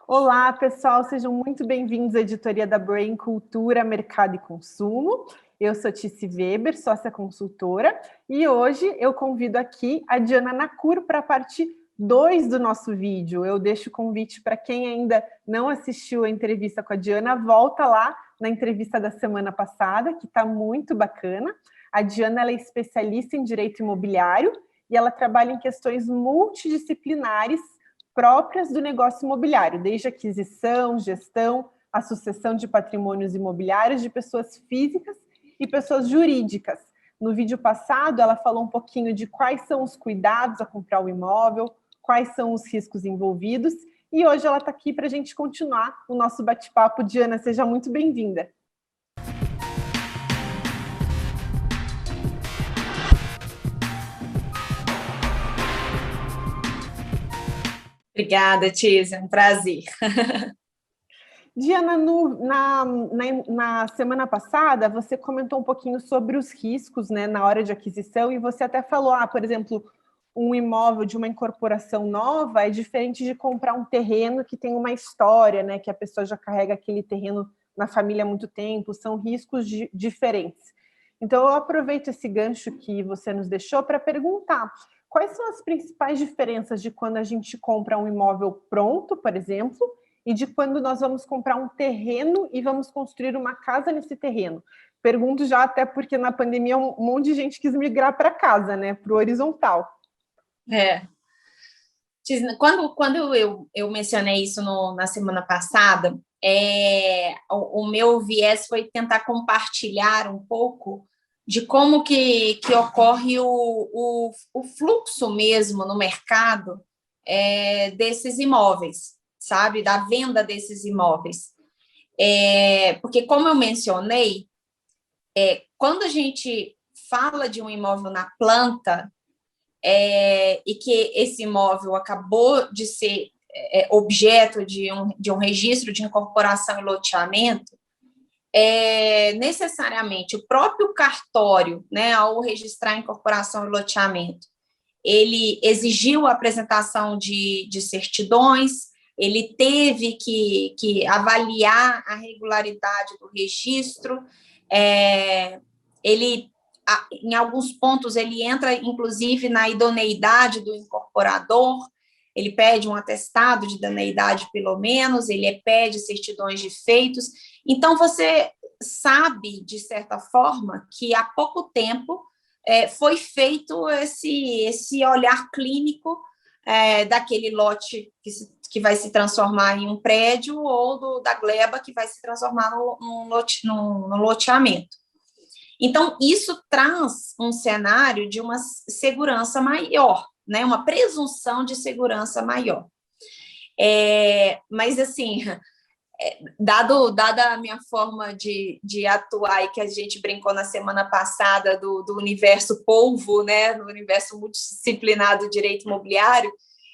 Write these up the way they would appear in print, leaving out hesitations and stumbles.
Olá, pessoal, sejam muito bem-vindos à editoria da Brain Cultura, Mercado e Consumo. Eu sou Tici Weber, sócia consultora, e hoje eu convido aqui a Diana Nacur para a parte 2 do nosso vídeo. Eu deixo o convite para quem ainda não assistiu a entrevista com a Diana, volta lá na entrevista da semana passada, que está muito bacana. A Diana ela é especialista em direito imobiliário e ela trabalha em questões multidisciplinares próprias do negócio imobiliário, desde aquisição, gestão, a sucessão de patrimônios imobiliários de pessoas físicas e pessoas jurídicas. No vídeo passado, ela falou um pouquinho de quais são os cuidados a comprar o imóvel, quais são os riscos envolvidos, e hoje ela está aqui para a gente continuar o nosso bate-papo. Diana, seja muito bem-vinda. Obrigada, Tizi, é um prazer. Diana, na semana passada, você comentou um pouquinho sobre os riscos, né, na hora de aquisição, e você até falou, por exemplo, um imóvel de uma incorporação nova é diferente de comprar um terreno que tem uma história, né, que a pessoa já carrega aquele terreno na família há muito tempo, são riscos diferentes. Então, eu aproveito esse gancho que você nos deixou para perguntar quais são as principais diferenças de quando a gente compra um imóvel pronto, por exemplo, e de quando nós vamos comprar um terreno e vamos construir uma casa nesse terreno. Pergunto já até porque na pandemia um monte de gente quis migrar para casa, né, para o horizontal. Quando eu mencionei isso na semana passada, o meu viés foi tentar compartilhar um pouco de como que ocorre o fluxo mesmo no mercado desses imóveis, sabe? Da venda desses imóveis. Porque, como eu mencionei, quando a gente fala de um imóvel na planta, e que esse imóvel acabou de ser objeto de um registro de incorporação e loteamento, necessariamente o próprio cartório, né, ao registrar a incorporação e loteamento, ele exigiu a apresentação de certidões, ele teve que avaliar a regularidade do registro, ele, em alguns pontos, ele entra, inclusive, na idoneidade do incorporador, ele pede um atestado de idoneidade, pelo menos, ele pede certidões de feitos. Então, você sabe, de certa forma, que há pouco tempo foi feito esse olhar clínico daquele lote que vai se transformar em um prédio ou da gleba que vai se transformar no loteamento. Então, isso traz um cenário de uma segurança maior, né? Uma presunção de segurança maior. Mas, assim, dada a minha forma de atuar e que a gente brincou na semana passada do universo polvo, né? No universo multidisciplinar do direito imobiliário,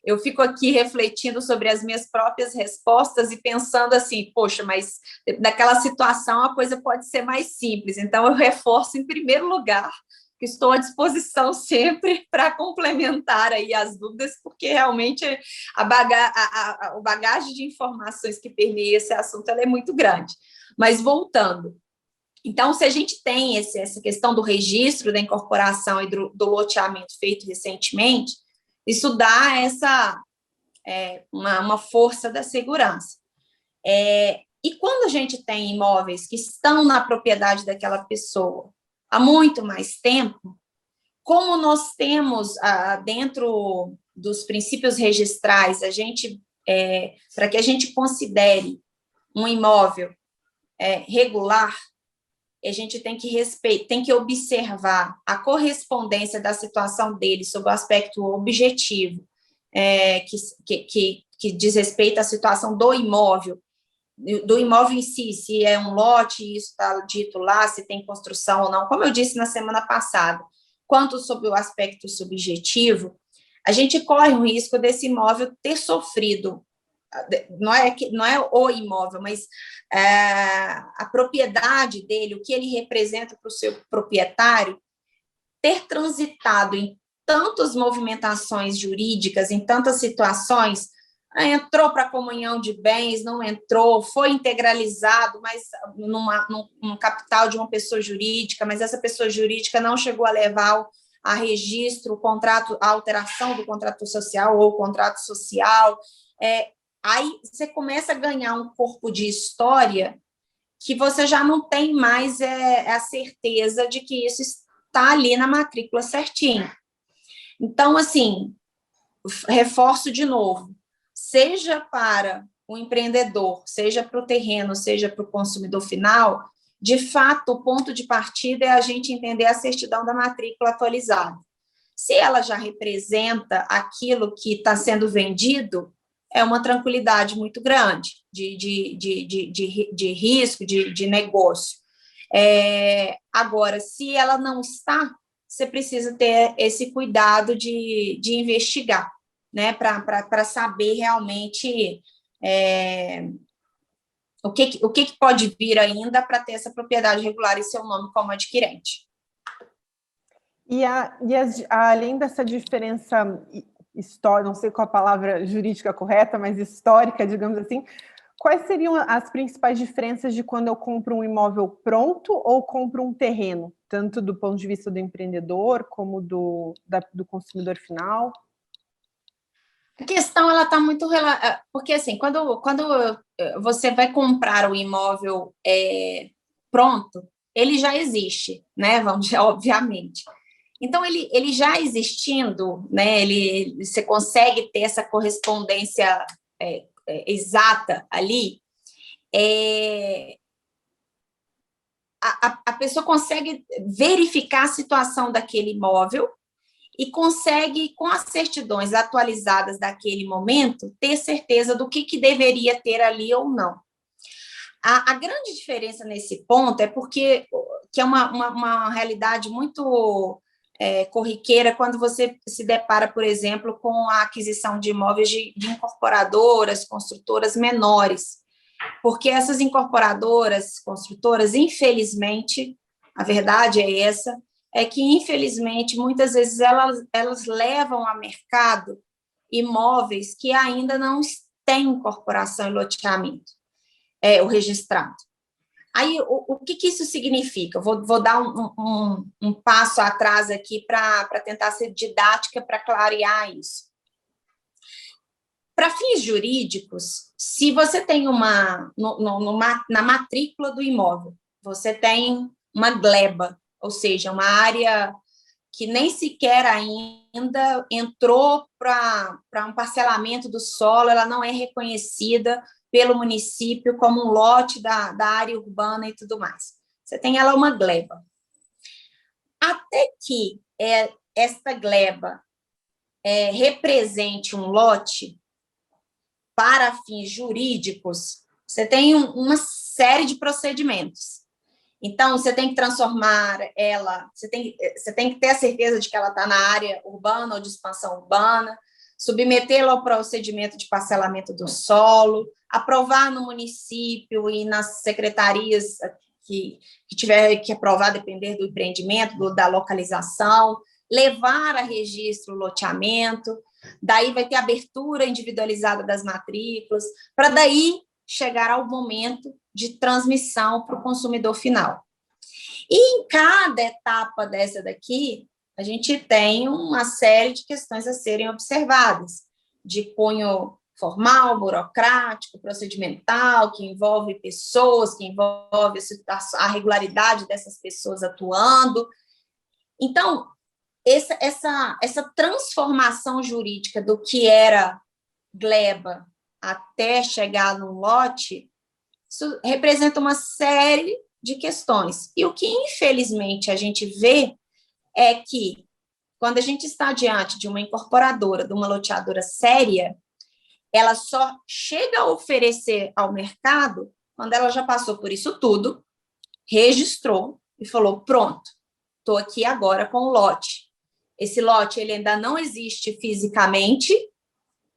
eu fico aqui refletindo sobre as minhas próprias respostas e pensando assim, poxa, mas naquela situação a coisa pode ser mais simples. Então, eu reforço, em primeiro lugar, que estou à disposição sempre para complementar aí as dúvidas, porque realmente a bagagem de informações que permeia esse assunto ela é muito grande. Mas, voltando, então, se a gente tem essa questão do registro da incorporação e do loteamento feito recentemente, isso dá uma força da segurança. E quando a gente tem imóveis que estão na propriedade daquela pessoa há muito mais tempo, como nós temos dentro dos princípios registrais, para que a gente considere um imóvel regular, a gente tem que observar a correspondência da situação dele sob o aspecto objetivo, que diz respeito à situação do imóvel em si, se é um lote, isso está dito lá, se tem construção ou não, como eu disse na semana passada. Quanto sobre o aspecto subjetivo, a gente corre o risco desse imóvel ter sofrido, não é o imóvel, mas a propriedade dele, o que ele representa para o seu proprietário, ter transitado em tantas movimentações jurídicas, em tantas situações, entrou para a comunhão de bens, não entrou, foi integralizado, mas num capital de uma pessoa jurídica, mas essa pessoa jurídica não chegou a levar a registro, o contrato, a alteração do contrato social ou contrato social. Aí você começa a ganhar um corpo de história que você já não tem mais a certeza de que isso está ali na matrícula certinho. Então, assim, reforço de novo, seja para o empreendedor, seja para o terreno, seja para o consumidor final, de fato, o ponto de partida é a gente entender a certidão da matrícula atualizada. Se ela já representa aquilo que está sendo vendido, é uma tranquilidade muito grande de risco, de negócio. Agora, se ela não está, você precisa ter esse cuidado de investigar, né, para saber realmente o que pode vir ainda para ter essa propriedade regular em seu nome como adquirente. Além dessa diferença histórica, não sei qual a palavra jurídica correta, mas histórica, digamos assim, quais seriam as principais diferenças de quando eu compro um imóvel pronto ou compro um terreno, tanto do ponto de vista do empreendedor como do consumidor final? A questão ela está muito porque assim, quando você vai comprar o imóvel pronto, ele já existe, né? Vamos dizer, obviamente. Então, ele já existindo, né? Você consegue ter essa correspondência exata ali. A pessoa consegue verificar a situação daquele imóvel e consegue, com as certidões atualizadas daquele momento, ter certeza do que deveria ter ali ou não. A grande diferença nesse ponto é porque que é uma realidade muito corriqueira quando você se depara, por exemplo, com a aquisição de imóveis de incorporadoras, construtoras menores, porque essas incorporadoras, construtoras, infelizmente, a verdade é essa, é que, infelizmente, muitas vezes elas levam ao mercado imóveis que ainda não têm incorporação e loteamento, o registrado. Aí, o que isso significa? Vou dar um passo atrás aqui para tentar ser didática, para clarear isso. Para fins jurídicos, se você tem na matrícula do imóvel, você tem uma gleba, ou seja, uma área que nem sequer ainda entrou para um parcelamento do solo, ela não é reconhecida pelo município como um lote da área urbana e tudo mais. Você tem ela uma gleba. Até que esta gleba represente um lote para fins jurídicos, você tem uma série de procedimentos. Então, você tem que transformar ela, você tem que ter a certeza de que ela está na área urbana ou de expansão urbana, submetê-la ao procedimento de parcelamento do solo, aprovar no município e nas secretarias que tiver que aprovar, depender do empreendimento, da localização, levar a registro o loteamento, daí vai ter abertura individualizada das matrículas, para daí chegar ao momento de transmissão para o consumidor final. E em cada etapa dessa daqui, a gente tem uma série de questões a serem observadas, de cunho formal, burocrático, procedimental, que envolve pessoas, que envolve a regularidade dessas pessoas atuando. Então, essa transformação jurídica do que era gleba até chegar no lote, isso representa uma série de questões. E o que, infelizmente, a gente vê é que, quando a gente está diante de uma incorporadora, de uma loteadora séria, ela só chega a oferecer ao mercado quando ela já passou por isso tudo, registrou e falou, pronto, estou aqui agora com o lote. Esse lote ele ainda não existe fisicamente,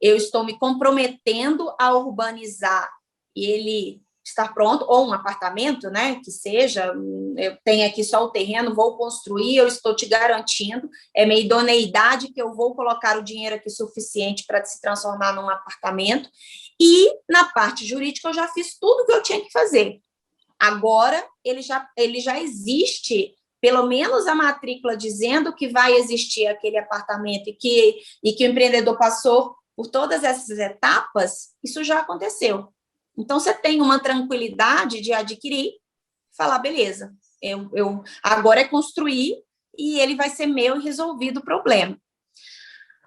eu estou me comprometendo a urbanizar e ele estar pronto, ou um apartamento, né, que seja, eu tenho aqui só o terreno, vou construir, eu estou te garantindo, é minha idoneidade que eu vou colocar o dinheiro aqui suficiente para se transformar num apartamento, e na parte jurídica eu já fiz tudo que eu tinha que fazer. Agora, ele já existe, pelo menos a matrícula dizendo que vai existir aquele apartamento e que o empreendedor passou por todas essas etapas, isso já aconteceu. Então, você tem uma tranquilidade de adquirir, falar, beleza, agora é construir e ele vai ser meu e resolvido o problema.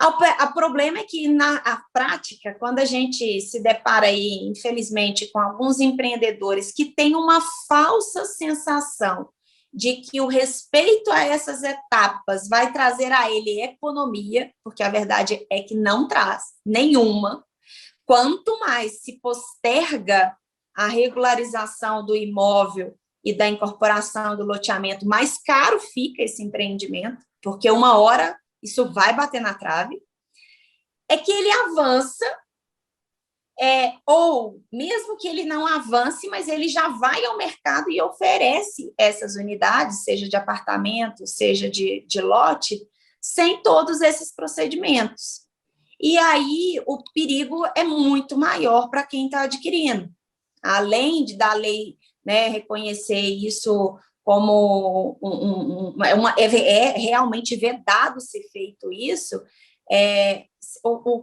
O problema é que, na prática, quando a gente se depara aí, infelizmente, com alguns empreendedores que têm uma falsa sensação de que o respeito a essas etapas vai trazer a ele economia, porque a verdade é que não traz nenhuma. Quanto mais se posterga a regularização do imóvel e da incorporação do loteamento, mais caro fica esse empreendimento, porque uma hora isso vai bater na trave, é que ele avança, ou mesmo que ele não avance, mas ele já vai ao mercado e oferece essas unidades, seja de apartamento, seja de lote, sem todos esses procedimentos. E aí o perigo é muito maior para quem está adquirindo. Além da lei, né, reconhecer isso como realmente vedado ser feito isso,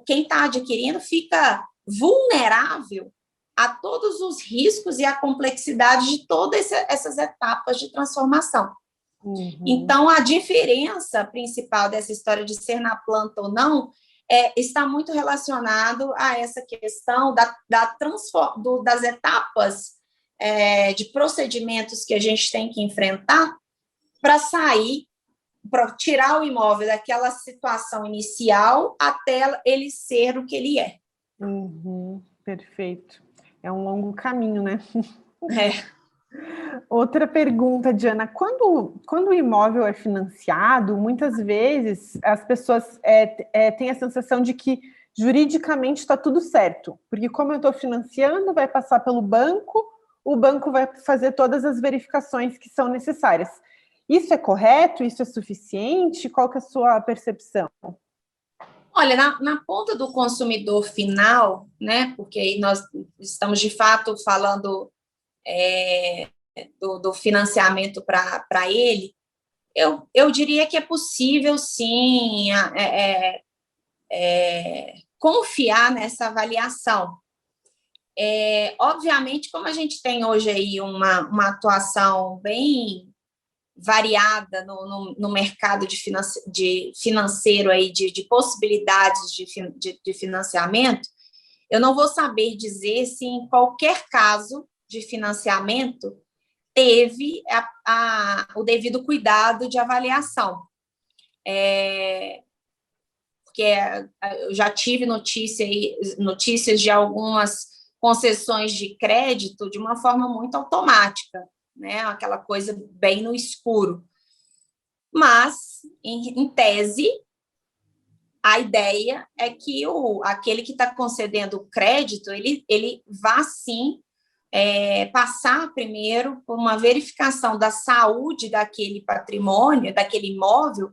quem está adquirindo fica vulnerável a todos os riscos e a complexidade de todas essas etapas de transformação. Uhum. Então, a diferença principal dessa história de ser na planta ou não está muito relacionado a essa questão das etapas de procedimentos que a gente tem que enfrentar para sair, para tirar o imóvel daquela situação inicial até ele ser o que ele é. Uhum, perfeito. É um longo caminho, né? Outra pergunta, Diana. Quando o imóvel é financiado, muitas vezes as pessoas têm a sensação de que juridicamente está tudo certo, porque como eu estou financiando, vai passar pelo banco, o banco vai fazer todas as verificações que são necessárias. Isso é correto? Isso é suficiente? Qual que é a sua percepção? Olha, na ponta do consumidor final, né? Porque aí nós estamos de fato falando do financiamento para ele, eu diria que é possível, sim, confiar nessa avaliação. Obviamente, como a gente tem hoje aí uma atuação bem variada no mercado de financeiro aí, de possibilidades de financiamento, eu não vou saber dizer se em qualquer caso de financiamento teve o devido cuidado de avaliação. Porque eu já tive notícias de algumas concessões de crédito de uma forma muito automática, né? Aquela coisa bem no escuro. Mas, em tese, a ideia é que aquele que está concedendo o crédito, ele vá, sim, passar primeiro por uma verificação da saúde daquele patrimônio, daquele imóvel,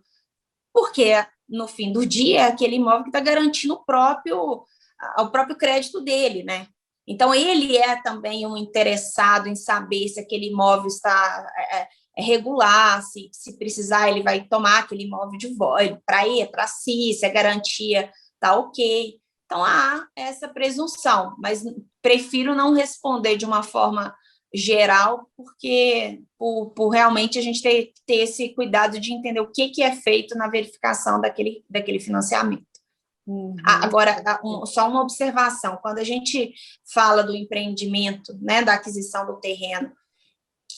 porque, no fim do dia, é aquele imóvel que está garantindo o próprio crédito dele, né? Então, ele é também um interessado em saber se aquele imóvel está regular, se precisar, ele vai tomar aquele imóvel de volta para si, se a garantia está ok. Então, há essa presunção, mas prefiro não responder de uma forma geral, porque por realmente a gente ter esse cuidado de entender o que é feito na verificação daquele financiamento. Uhum. Agora, só uma observação, quando a gente fala do empreendimento, né, da aquisição do terreno,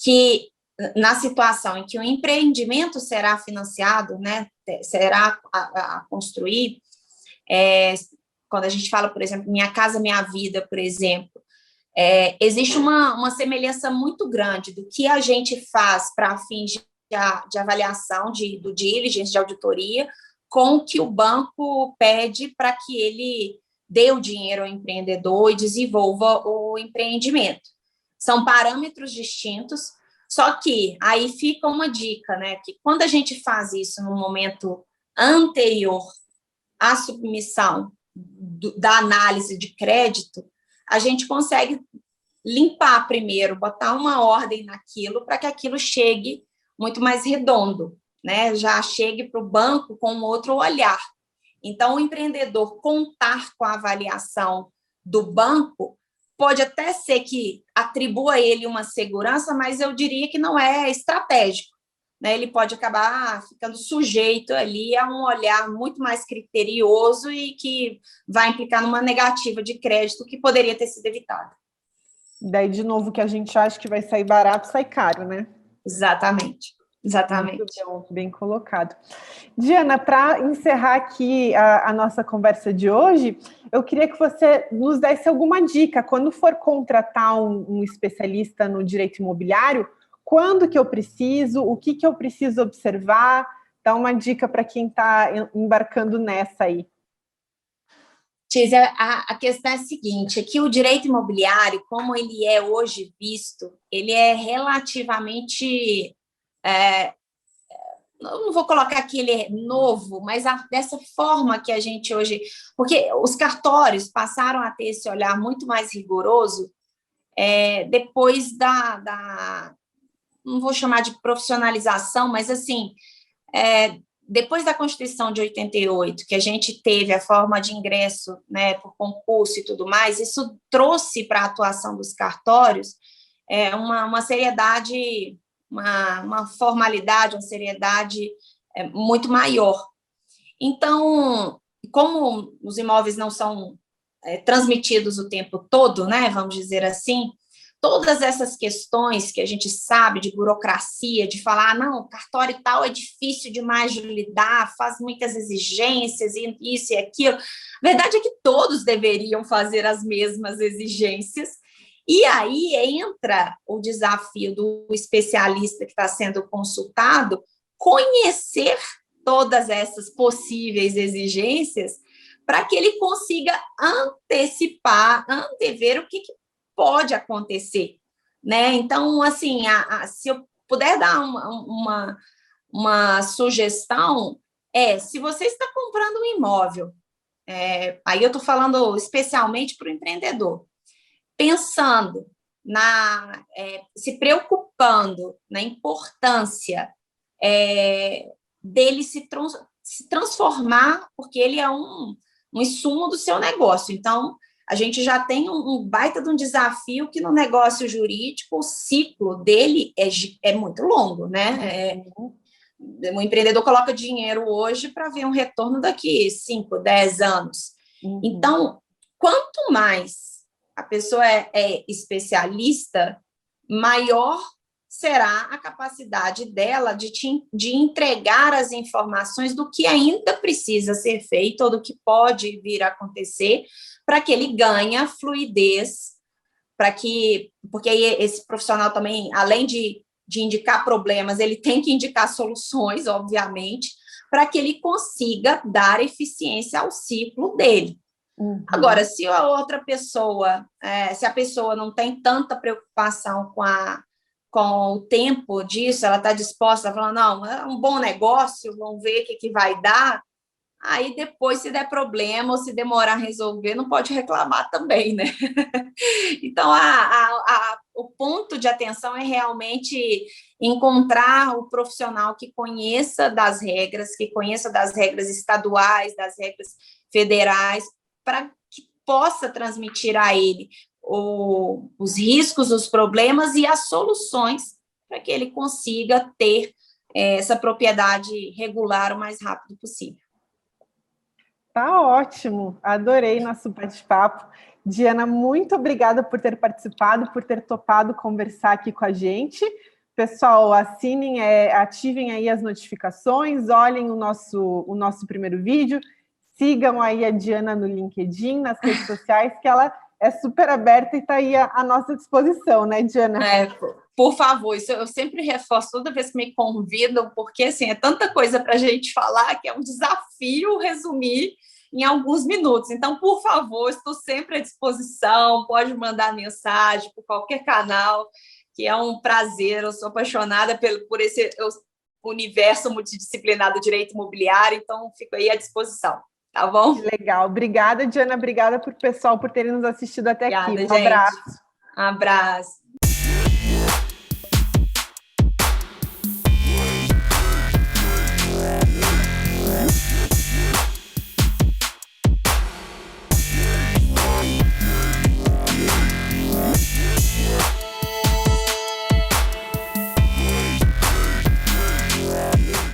que na situação em que o empreendimento será financiado, né, será a construir, quando a gente fala, por exemplo, Minha Casa Minha Vida, por exemplo, existe uma semelhança muito grande do que a gente faz para fins de avaliação, do diligence, de auditoria, com o que o banco pede para que ele dê o dinheiro ao empreendedor e desenvolva o empreendimento. São parâmetros distintos, só que aí fica uma dica, né? Que quando a gente faz isso no momento anterior à submissão da análise de crédito, a gente consegue limpar primeiro, botar uma ordem naquilo para que aquilo chegue muito mais redondo, né? Já chegue para o banco com um outro olhar. Então, o empreendedor contar com a avaliação do banco pode até ser que atribua a ele uma segurança, mas eu diria que não é estratégico, né? Ele pode acabar ficando sujeito ali a um olhar muito mais criterioso e que vai implicar numa negativa de crédito que poderia ter sido evitada. Daí, de novo, que a gente acha que vai sair barato, sai caro, né? Exatamente. Muito bom, bem colocado. Diana, para encerrar aqui a nossa conversa de hoje, eu queria que você nos desse alguma dica. Quando for contratar um especialista no direito imobiliário, quando que eu preciso, o que eu preciso observar? Dá uma dica para quem está embarcando nessa aí. Tísia, a questão é a seguinte, é que o direito imobiliário, como ele é hoje visto, ele é relativamente... não vou colocar que ele é novo, mas dessa forma que a gente hoje... Porque os cartórios passaram a ter esse olhar muito mais rigoroso depois não vou chamar de profissionalização, mas assim, depois da Constituição de 88, que a gente teve a forma de ingresso, né, por concurso e tudo mais, isso trouxe para a atuação dos cartórios uma seriedade, uma formalidade, uma seriedade muito maior. Então, como os imóveis não são transmitidos o tempo todo, né, vamos dizer assim, todas essas questões que a gente sabe de burocracia, de falar, não, cartório e tal é difícil demais de lidar, faz muitas exigências, e isso e aquilo. A verdade é que todos deveriam fazer as mesmas exigências, e aí entra o desafio do especialista que está sendo consultado, conhecer todas essas possíveis exigências, para que ele consiga antecipar, antever o que pode acontecer, né? Então, assim, se eu puder dar uma sugestão, se você está comprando um imóvel, aí eu estou falando especialmente para o empreendedor, pensando se preocupando na importância dele se transformar, porque ele é um insumo do seu negócio. Então, a gente já tem um baita de um desafio que no negócio jurídico o ciclo dele é muito longo, né? O empreendedor coloca dinheiro hoje para ver um retorno daqui 5, 10 anos. Uhum. Então, quanto mais a pessoa é especialista, maior será a capacidade dela de entregar as informações do que ainda precisa ser feito ou do que pode vir a acontecer, para que ele ganhe fluidez, porque aí esse profissional também, além de indicar problemas, ele tem que indicar soluções, obviamente, para que ele consiga dar eficiência ao ciclo dele. Uhum. Agora, se a outra pessoa, se a pessoa não tem tanta preocupação com o tempo disso, ela está disposta a falar, não, é um bom negócio, vamos ver o que vai dar, aí depois, se der problema ou se demorar a resolver, não pode reclamar também, né? Então, o ponto de atenção é realmente encontrar o profissional que conheça das regras estaduais, das regras federais, para que possa transmitir a ele os riscos, os problemas e as soluções para que ele consiga ter essa propriedade regular o mais rápido possível. Tá ótimo, adorei nosso bate-papo. Diana, muito obrigada por ter participado, por ter topado conversar aqui com a gente. Pessoal, assinem, ativem aí as notificações, olhem o nosso primeiro vídeo, sigam aí a Diana no LinkedIn, nas redes sociais, que ela é super aberta e está aí à nossa disposição, né, Diana? Por favor, isso eu sempre reforço toda vez que me convidam, porque assim, é tanta coisa para a gente falar que é um desafio resumir em alguns minutos. Então, por favor, estou sempre à disposição, pode mandar mensagem por qualquer canal, que é um prazer. Eu sou apaixonada por esse universo multidisciplinar do direito imobiliário, então fico aí à disposição, tá bom? Que legal. Obrigada, Diana. Obrigada por pessoal por terem nos assistido até Obrigada, aqui. Um gente. abraço. Um abraço.